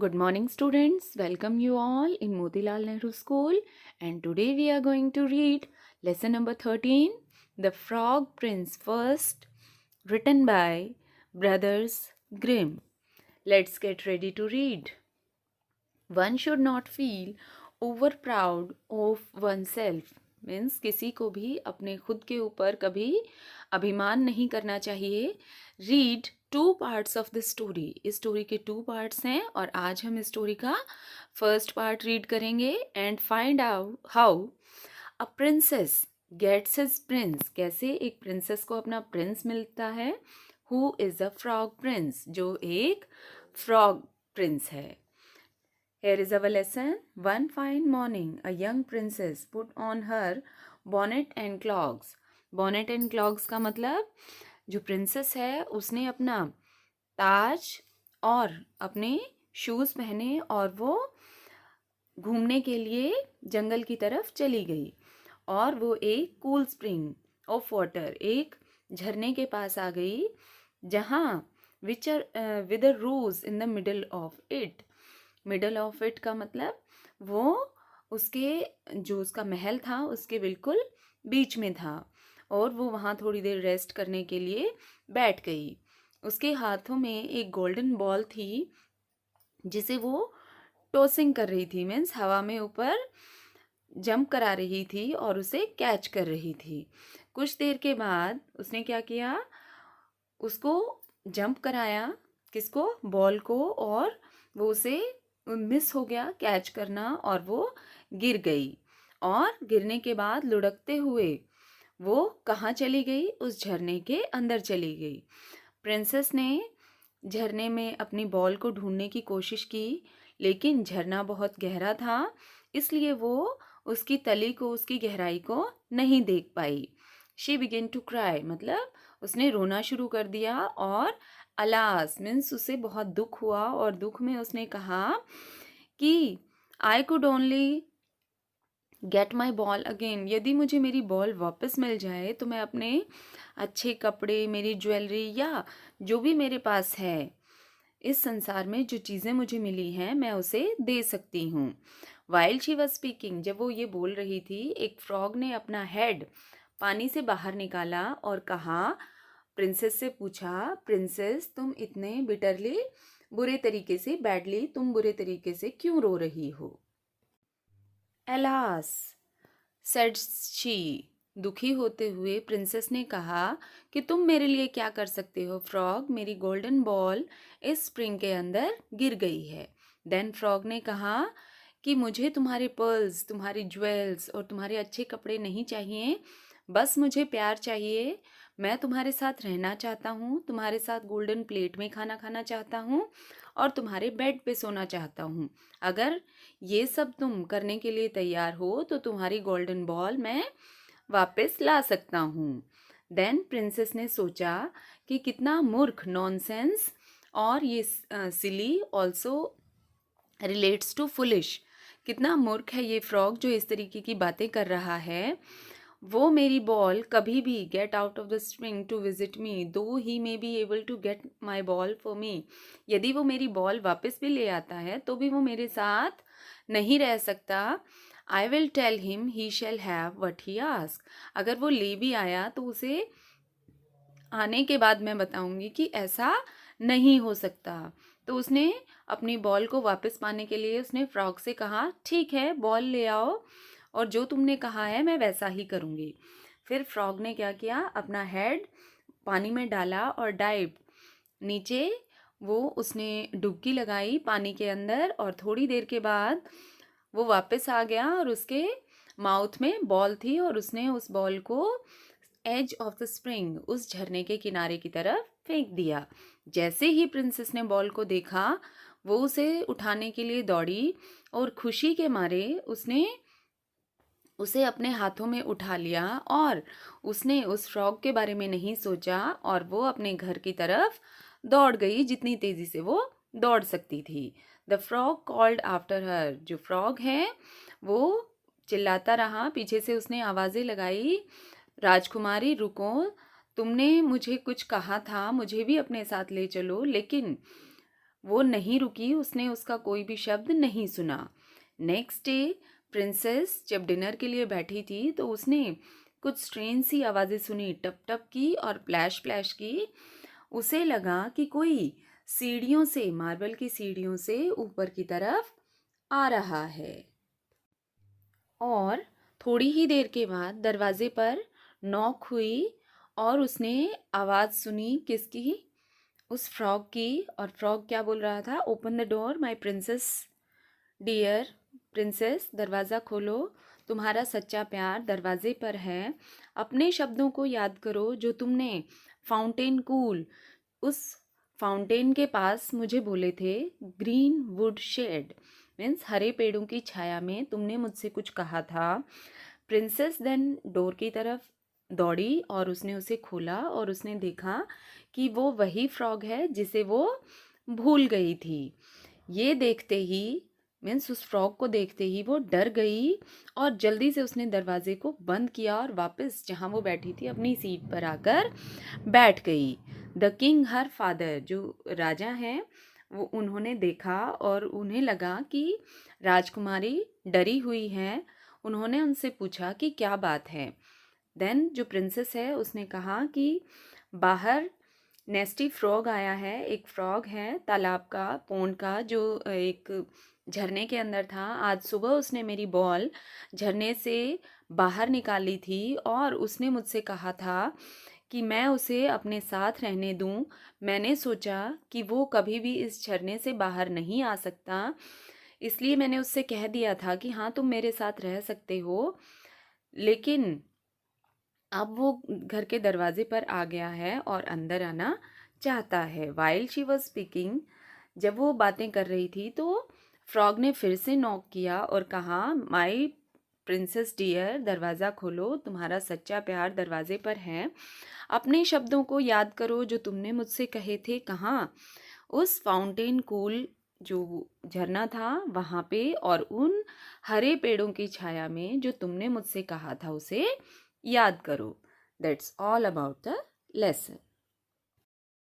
Good morning, students. Welcome you all in Motilal Nehru School. And today we are going to read lesson number 13, The Frog Prince First, written by Brothers Grimm. Let's get ready to read. One should not feel over proud of oneself. Means किसी को भी अपने खुद के ऊपर कभी अभिमान नहीं करना चाहिए. Read 2 parts of the story. इस स्टोरी के 2 parts हैं और आज हम इस स्टोरी का फर्स्ट पार्ट रीड करेंगे. And find out how a princess gets his prince. कैसे एक प्रिंसेस को अपना प्रिंस मिलता है. Who is a frog prince. जो एक फ्रॉग प्रिंस है. Here is our lesson. One fine morning, a young princess put on her bonnet and clogs. Bonnet and clogs का मतलब जो princess है उसने अपना ताज और अपने शूज़ पहने और वो घूमने के लिए जंगल की तरफ चली गई. और वो एक कूल स्प्रिंग ऑफ वाटर, एक झरने के पास आ गई जहाँ which with a rose in the middle of it. Middle of it का मतलब वो उसके जो उसका महल था उसके बिल्कुल बीच में था और वो वहाँ थोड़ी देर रेस्ट करने के लिए बैठ गई. उसके हाथों में एक गोल्डन बॉल थी जिसे वो टॉसिंग कर रही थी. मीन्स हवा में ऊपर जंप करा रही थी और उसे कैच कर रही थी. कुछ देर के बाद उसने क्या किया, उसको जंप कराया. किसको? बॉल को. और वो उसे मिस हो गया कैच करना और वो गिर गई. और गिरने के बाद लुढ़कते हुए वो कहाँ चली गई? उस झरने के अंदर चली गई. प्रिंसेस ने झरने में अपनी बॉल को ढूंढने की कोशिश की लेकिन झरना बहुत गहरा था इसलिए वो उसकी तली को, उसकी गहराई को नहीं देख पाई. शी बिगेन टू क्राई मतलब उसने रोना शुरू कर दिया. और अलास मीन्स उसे बहुत दुख हुआ और दुख में उसने कहा कि I could only get my ball again. यदि मुझे मेरी बॉल वापस मिल जाए तो मैं अपने अच्छे कपड़े, मेरी ज्वेलरी या जो भी मेरे पास है इस संसार में जो चीज़ें मुझे मिली हैं मैं उसे दे सकती हूँ. वाइल शी वॉज स्पीकिंग, जब वो ये बोल रही थी एक फ्रॉग ने अपना हेड पानी से बाहर निकाला और कहा, प्रिंसेस से पूछा, प्रिंसेस तुम इतने बिटरली बुरे तरीके से, बैडली तुम बुरे तरीके से क्यों रो रही हो. एलास सेड शी, दुखी होते हुए प्रिंसेस ने कहा कि तुम मेरे लिए क्या कर सकते हो फ्रॉग. मेरी गोल्डन बॉल इस स्प्रिंग के अंदर गिर गई है. देन फ्रॉग ने कहा कि मुझे तुम्हारे पर्ल्स, तुम्हारी ज्वेल्स और तुम्हारे अच्छे कपड़े नहीं चाहिए. बस मुझे प्यार चाहिए. मैं तुम्हारे साथ रहना चाहता हूँ, तुम्हारे साथ गोल्डन प्लेट में खाना खाना चाहता हूँ और तुम्हारे बेड पे सोना चाहता हूँ. अगर ये सब तुम करने के लिए तैयार हो तो तुम्हारी गोल्डन बॉल मैं वापस ला सकता हूँ. देन प्रिंसेस ने सोचा कि कितना मूर्ख, नॉनसेंस, और ये सिली ऑल्सो रिलेट्स टू फुलिश. कितना मूर्ख है ये फ्रॉग जो इस तरीके की बातें कर रहा है. वो मेरी बॉल कभी भी get out of the string to visit me though he may be able to get my ball for me. यदि वो मेरी बॉल वापस भी ले आता है तो भी वो मेरे साथ नहीं रह सकता. I will tell him he shall have what he ask. अगर वो ले भी आया तो उसे आने के बाद मैं बताऊंगी कि ऐसा नहीं हो सकता. तो उसने अपनी बॉल को वापस पाने के लिए उसने फ्रॉग से कहा, ठीक है बॉल ले आओ और जो तुमने कहा है मैं वैसा ही करूँगी. फिर फ्रॉग ने क्या किया, अपना हेड पानी में डाला और डाइव नीचे वो उसने डुबकी लगाई पानी के अंदर. और थोड़ी देर के बाद वो वापस आ गया और उसके माउथ में बॉल थी और उसने उस बॉल को एज ऑफ द स्प्रिंग, उस झरने के किनारे की तरफ फेंक दिया. जैसे ही प्रिंसेस ने बॉल को देखा वो उसे उठाने के लिए दौड़ी और खुशी के मारे उसने उसे अपने हाथों में उठा लिया और उसने उस फ्रॉग के बारे में नहीं सोचा और वो अपने घर की तरफ दौड़ गई जितनी तेज़ी से वो दौड़ सकती थी. The frog called after her, जो फ्रॉग है वो चिल्लाता रहा. पीछे से उसने आवाज़ें लगाई, राजकुमारी रुको, तुमने मुझे कुछ कहा था, मुझे भी अपने साथ ले चलो. लेकिन वो नहीं रुकी, उसने उसका कोई भी शब्द नहीं सुना। नेक्स्ट डे प्रिंसेस जब डिनर के लिए बैठी थी तो उसने कुछ स्ट्रेंज सी आवाज़ें सुनी, टप टप की और प्लैश प्लैश की। उसे लगा कि कोई सीढ़ियों से, मार्बल की सीढ़ियों से ऊपर की तरफ आ रहा है। और थोड़ी ही देर के बाद दरवाजे पर नॉक हुई और उसने आवाज़ सुनी, किसकी? उस फ्रॉग की। और फ्रॉग क्या बोल रहा था? Open the door my princess dear. Princess दरवाज़ा खोलो, तुम्हारा सच्चा प्यार दरवाजे पर है। अपने शब्दों को याद करो जो तुमने फाउंटेन कूल, उस फाउंटेन के पास मुझे बोले थे। ग्रीन वुड शेड मीन्स हरे पेड़ों की छाया में तुमने मुझसे कुछ कहा था। प्रिंसेस देन डोर की तरफ दौड़ी और उसने उसे खोला और उसने देखा कि वो वही फ्रॉग है जिसे वो भूल गई थी। ये देखते ही मीन्स उस फ्रॉग को देखते ही वो डर गई और जल्दी से उसने दरवाजे को बंद किया और वापस जहाँ वो बैठी थी अपनी सीट पर आकर बैठ गई। द किंग हर फादर, जो राजा हैं, वो उन्होंने देखा और उन्हें लगा कि राजकुमारी डरी हुई है। उन्होंने उनसे पूछा कि क्या बात है। देन जो प्रिंसेस है उसने कहा कि बाहर नेस्टी फ्रॉग आया है। एक फ्रॉग है तालाब का, पोंड का, जो एक झरने के अंदर था। आज सुबह उसने मेरी बॉल झरने से बाहर निकाली थी और उसने मुझसे कहा था कि मैं उसे अपने साथ रहने दूं। मैंने सोचा कि वो कभी भी इस झरने से बाहर नहीं आ सकता, इसलिए मैंने उससे कह दिया था कि हाँ तुम मेरे साथ रह सकते हो। लेकिन अब वो घर के दरवाजे पर आ गया है और अंदर आना चाहता है। वाइल शी वॉज स्पीकिंग, जब वो बातें कर रही थी तो फ्रॉग ने फिर से नॉक किया और कहा, माई प्रिंसेस डियर, दरवाज़ा खोलो, तुम्हारा सच्चा प्यार दरवाजे पर है। अपने शब्दों को याद करो जो तुमने मुझसे कहे थे। कहाँ? उस फाउंटेन कूल, जो झरना था वहाँ पे, और उन हरे पेड़ों की छाया में जो तुमने मुझसे कहा था उसे याद करो। That's all about the lesson.